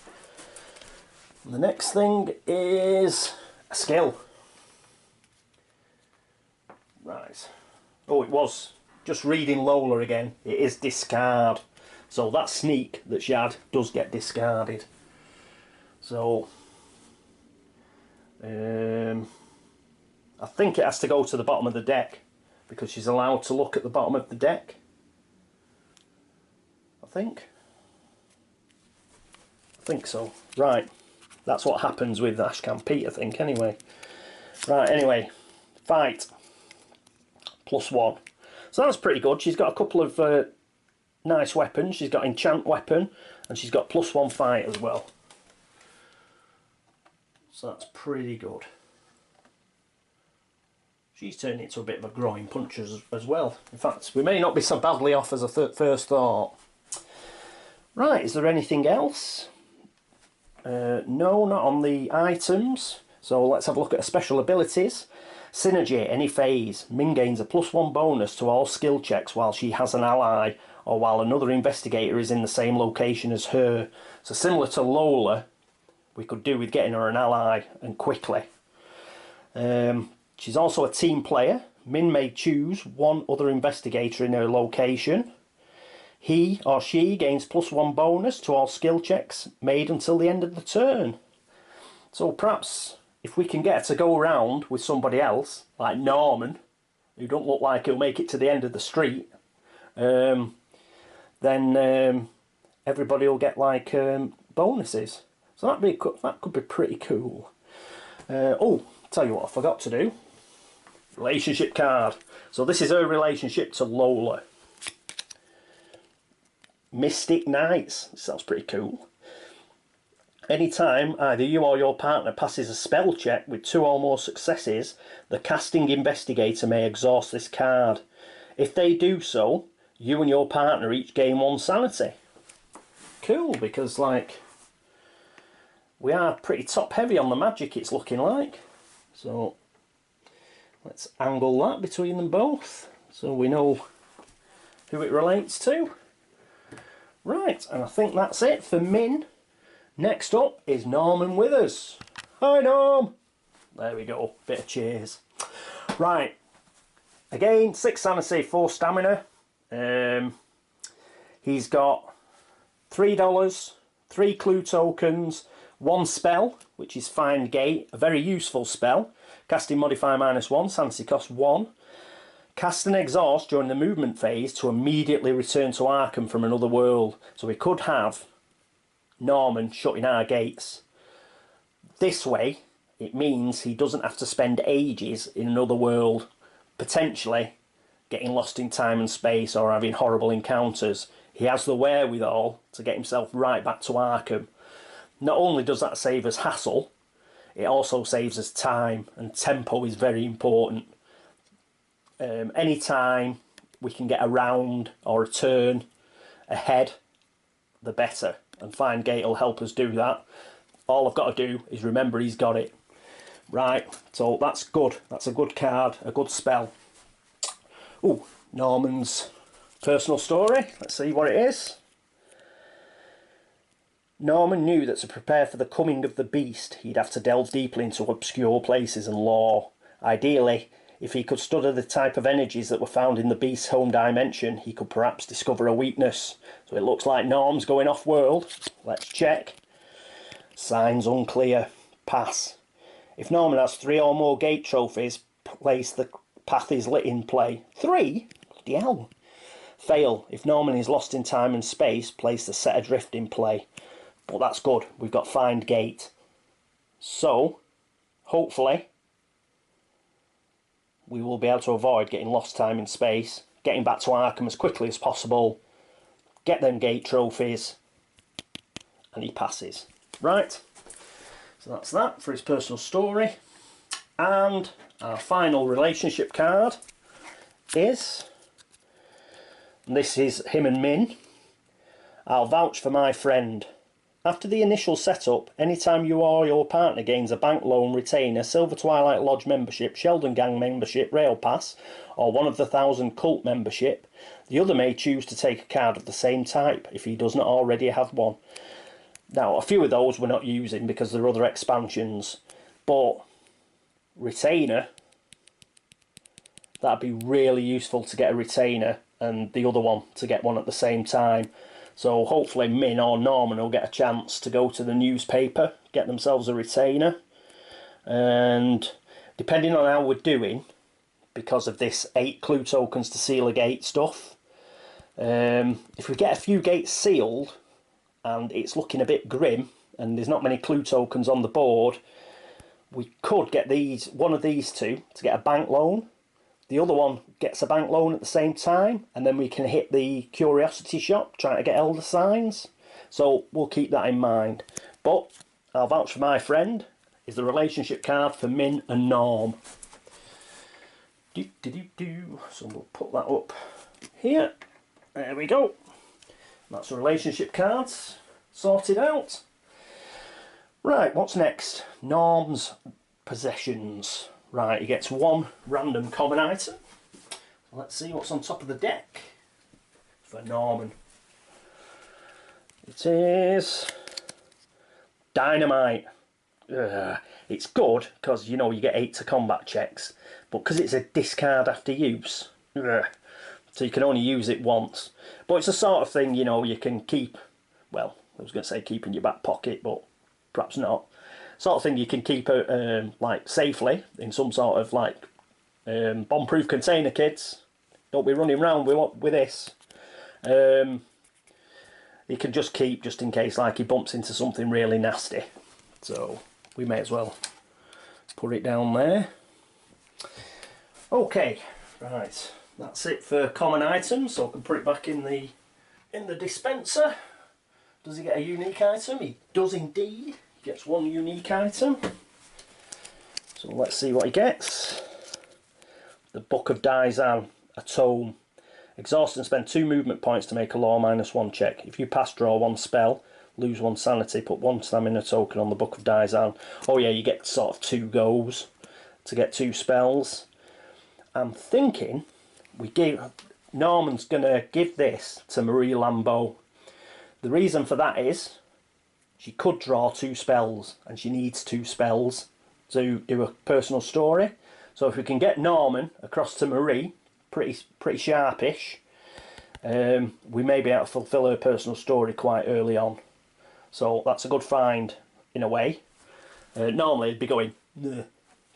And the next thing is a skill. Right. Oh, it was just reading Lola again. It is discard. So that sneak that she had does get discarded. So I think it has to go to the bottom of the deck because she's allowed to look at the bottom of the deck. I think so. Right. That's what happens with Ashcan Pete, I think, anyway. Right, anyway. Fight. +1. So that's pretty good. She's got a couple of nice weapons. She's got enchant weapon and she's got +1 fight as well. So that's pretty good. She's turning into a bit of a groin puncher as well. In fact, we may not be so badly off as I first thought. Right, is there anything else? No, not on the items. So let's have a look at her special abilities. Synergy, any phase. Min gains a +1 bonus to all skill checks while she has an ally or while another investigator is in the same location as her. So similar to Lola, we could do with getting her an ally and quickly. She's also a team player. Min may choose 1 other investigator in her location. He or she gains +1 bonus to all skill checks made until the end of the turn. So perhaps if we can get her to go around with somebody else, like Norman, who don't look like he'll make it to the end of the street, then everybody will get like bonuses. So that could be pretty cool. Oh, tell you what I forgot to do. Relationship card. So this is her relationship to Lola. Mystic Knights. Sounds pretty cool. Anytime either you or your partner passes a spell check with 2 or more successes, the casting investigator may exhaust this card. If they do so, you and your partner each gain 1 sanity. Cool, because like we are pretty top heavy on the magic, it's looking like. So let's angle that between them both so we know who it relates to. Right, and I think that's it for Min. Next up is Norman Withers. Hi Norm! There we go, bit of cheers. Right, again, 6 sanity, 4 stamina. He's got $3, 3 clue tokens, 1 spell, which is Find Gate, a very useful spell. Casting modifier -1, sanity cost 1. Cast an exhaust during the movement phase to immediately return to Arkham from another world. So we could have Norman shutting our gates. This way, it means he doesn't have to spend ages in another world, potentially getting lost in time and space or having horrible encounters. He has the wherewithal to get himself right back to Arkham. Not only does that save us hassle, it also saves us time, and tempo is very important. Any time we can get a round or a turn ahead, the better, and Find Gate will help us do that. All I've got to do is remember he's got it. Right, so that's good. That's a good card, a good spell. Oh, Norman's personal story. Let's see what it is. Norman knew that to prepare for the coming of the beast, he'd have to delve deeply into obscure places and lore, Ideally, if he could study the type of energies that were found in the beast's home dimension, he could perhaps discover a weakness. So it looks like Norm's going off-world. Let's check. Signs unclear. Pass. If Norman has 3 or more gate trophies, place the path is lit in play. 3? Bloody hell. Fail. If Norman is lost in time and space, place the set adrift in play. But that's good. We've got find gate. So, hopefully, we will be able to avoid getting lost time in space, getting back to Arkham as quickly as possible, get them gate trophies, and he passes. Right, so that's that for his personal story. And our final relationship card is, and this is him and Min. I'll vouch for my friend. After the initial setup, anytime you or your partner gains a bank loan, retainer, Silver Twilight Lodge membership, Sheldon Gang membership, Rail Pass, or one of the 1,000 cult membership, the other may choose to take a card of the same type if he does not already have one. Now, a few of those we're not using because there are other expansions, but retainer, that'd be really useful to get a retainer and the other one to get one at the same time. So hopefully Min or Norman will get a chance to go to the newspaper, get themselves a retainer. And depending on how we're doing, because of this 8 clue tokens to seal a gate stuff, if we get a few gates sealed and it's looking a bit grim and there's not many clue tokens on the board, we could get one of these two to get a bank loan. The other one gets a bank loan at the same time, and then we can hit the curiosity shop trying to get Elder Signs. So we'll keep that in mind. But I'll vouch for my friend is the relationship card for Min and Norm. So we'll put that up here. There we go. That's the relationship cards sorted out. Right, what's next? Norm's possessions. Right, he gets 1 random common item. Let's see what's on top of the deck for Norman. It is dynamite. It's good because, you know, you get 8 to combat checks, but because it's a discard after use, so you can only use it once. But it's a sort of thing, you know, you can keep, well, I was going to say keep in your back pocket, but perhaps not. Sort of thing you can keep like safely in some sort of like bomb-proof container, kids. Don't be running around with this. You can just keep just in case like he bumps into something really nasty. So we may as well put it down there. Okay, right. That's it for common items. So I can put it back in the dispenser. Does he get a unique item? He does indeed. Gets 1 unique item. So let's see what he gets. The Book of Daizan, a tome. Exhaust and spend 2 movement points to make a law -1 check. If you pass draw 1 spell, lose 1 sanity, put 1 stamina token on the Book of Daizan. Oh yeah, you get sort of 2 goes to get 2 spells. I'm thinking Norman's going to give this to Marie Lambeau. The reason for that is she could draw 2 spells, and she needs 2 spells to do a personal story. So if we can get Norman across to Marie, pretty sharpish, we may be able to fulfil her personal story quite early on. So that's a good find in a way. Normally it'd be going, "Ugh,"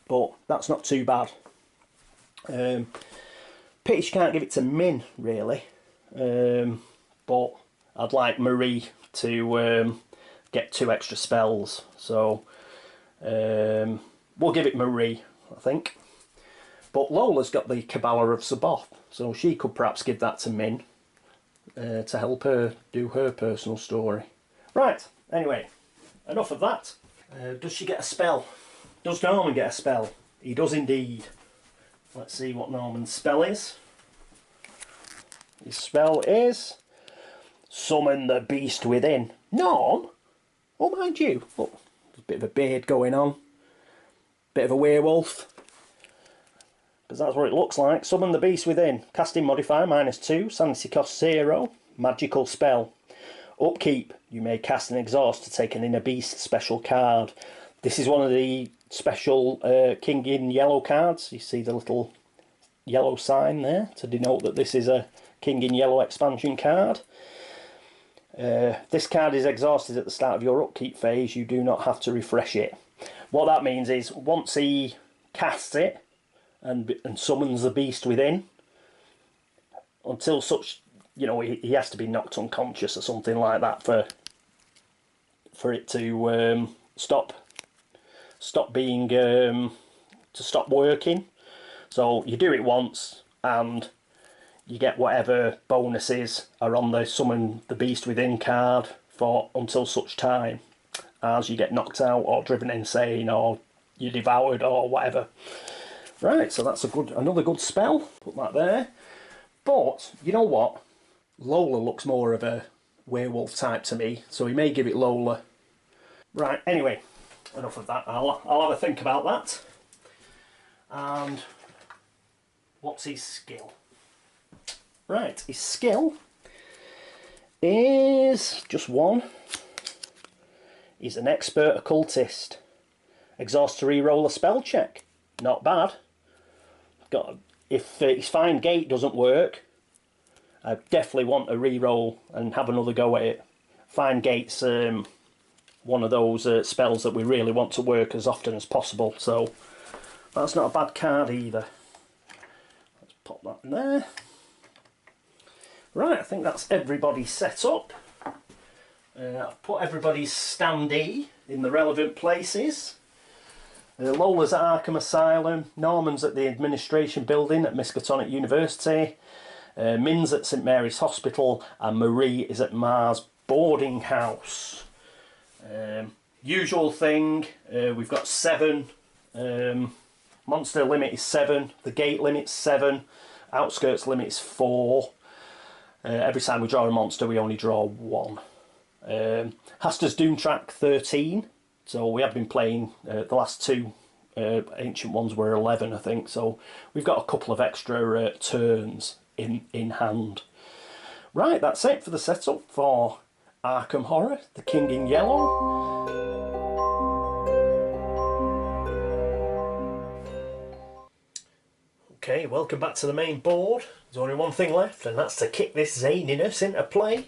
but that's not too bad. Pity she can't give it to Min, really. But I'd like Marie to get 2 extra spells, so we'll give it Marie, I think. But Lola's got the Kabbalah of Saboth, so she could perhaps give that to Min to help her do her personal story. Right, anyway, enough of that. Does she get a spell? Does Norman get a spell? He does indeed. Let's see what Norman's spell is. His spell is Summon the Beast Within. Norm? Oh, mind you, look, there's a bit of a beard going on. Bit of a werewolf. Because that's what it looks like. Summon the Beast Within. Casting modifier -2. Sanity cost 0. Magical spell. Upkeep. You may cast and exhaust to take an Inner Beast special card. This is one of the special King in Yellow cards. You see the little yellow sign there to denote that this is a King in Yellow expansion card. This card is exhausted at the start of your upkeep phase. You do not have to refresh it. What that means is once he casts it and summons the beast within, until such, you know, he has to be knocked unconscious or something like that for it to stop being to stop working. So you do it once and you get whatever bonuses are on the summon the beast within card for until such time as you get knocked out or driven insane or you're devoured or whatever. Right, so that's another good spell. Put that there. But you know what? Lola looks more of a werewolf type to me, so we may give it Lola. Right, anyway, enough of that. I'll have a think about that. And what's his skill? Right, his skill is just one. He's an expert occultist. Exhaust to re-roll a spell check. Not bad. If his find gate doesn't work, I definitely want to re-roll and have another go at it. Find gate's one of those spells that we really want to work as often as possible, so that's not a bad card either. Let's pop that in there. Right, I think that's everybody set up. I've put everybody's standee in the relevant places. Lola's at Arkham Asylum, Norman's at the Administration Building at Miskatonic University, Min's at St Mary's Hospital, and Marie is at Mars Boarding House. Usual thing, we've got 7, monster limit is 7, the gate limit's 7, outskirts limit is 4. Every time we draw a monster we only draw 1. Haster's Doom Track 13, so we have been playing the last 2 ancient ones were 11 I think, so we've got a couple of extra turns in hand. Right, that's it for the setup for Arkham Horror, the King in Yellow. Okay, welcome back to the main board. There's only one thing left, and that's to kick this zaniness into play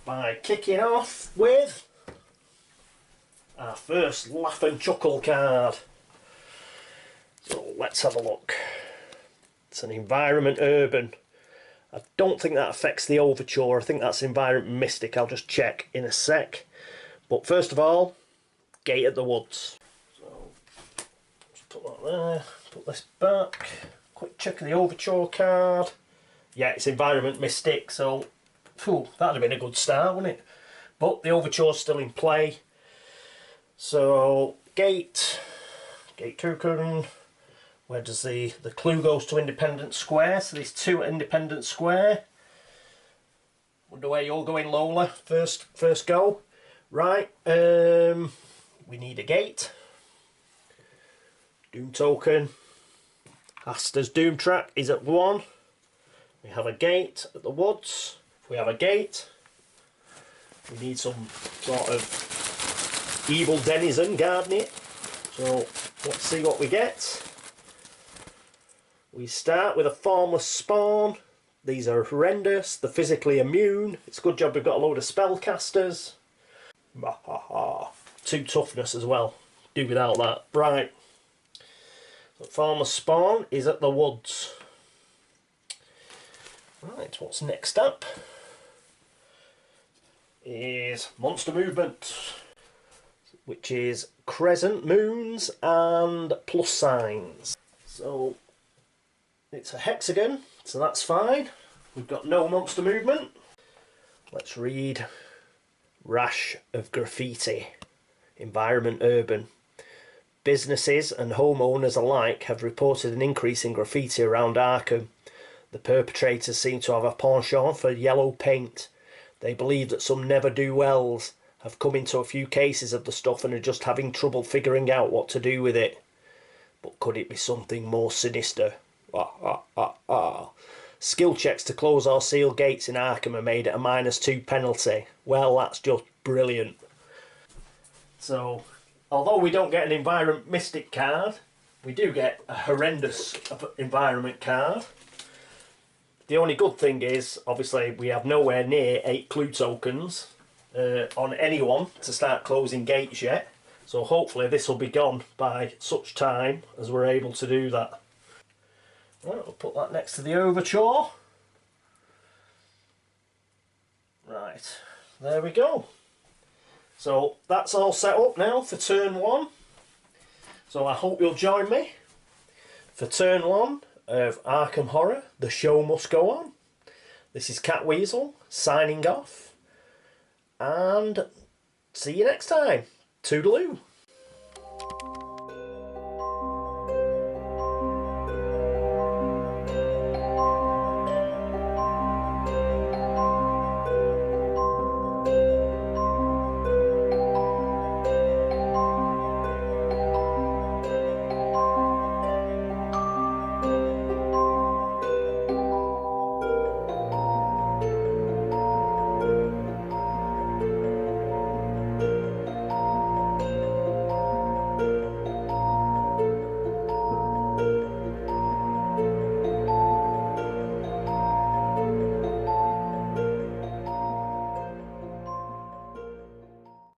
by kicking off with our first Laugh and Chuckle card. So let's have a look. It's an Environment Urban. I don't think that affects the Overture. I think that's Environment Mystic. I'll just check in a sec. But first of all, Gate at the Woods. So just put that there. Put this back. Quick check of the Overture card. Yeah, it's Environment Mystic, so phew, that'd have been a good start, wouldn't it? But the Overture's still in play. So Gate token. Where does the clue goes to Independent Square? So there's 2 at Independent Square. Wonder where you're going, Lola. First go. Right. We need a gate. Doom token. Asta's Doom Track is at 1. We have a gate at the woods. If we have a gate, we need some sort of evil denizen guarding it. So let's see what we get. We start with a Formless Spawn. These are horrendous. They're physically immune. It's a good job we've got a load of spellcasters. 2 toughness as well. Do without that. Right. So Formless Spawn is at the woods. Right, what's next up is Monster Movement, which is crescent moons and plus signs. So it's a hexagon, so that's fine. We've got no monster movement. Let's read Rash of Graffiti, Environment Urban. Businesses and homeowners alike have reported an increase in graffiti around Arkham. The perpetrators seem to have a penchant for yellow paint. They believe that some never-do-wells have come into a few cases of the stuff and are just having trouble figuring out what to do with it. But could it be something more sinister? Skill checks to close or seal gates in Arkham are made at a -2 penalty. Well, that's just brilliant. So although we don't get an Environment Mystic card, we do get a horrendous environment card. The only good thing is, obviously, we have nowhere near 8 clue tokens on anyone to start closing gates yet. So hopefully this will be gone by such time as we're able to do that. Right, we'll put that next to the Overture. Right, there we go. So that's all set up now for turn 1. So I hope you'll join me for turn 1 of Arkham Horror, The Show Must Go On. This is Catweazle signing off, and see you next time. Toodaloo.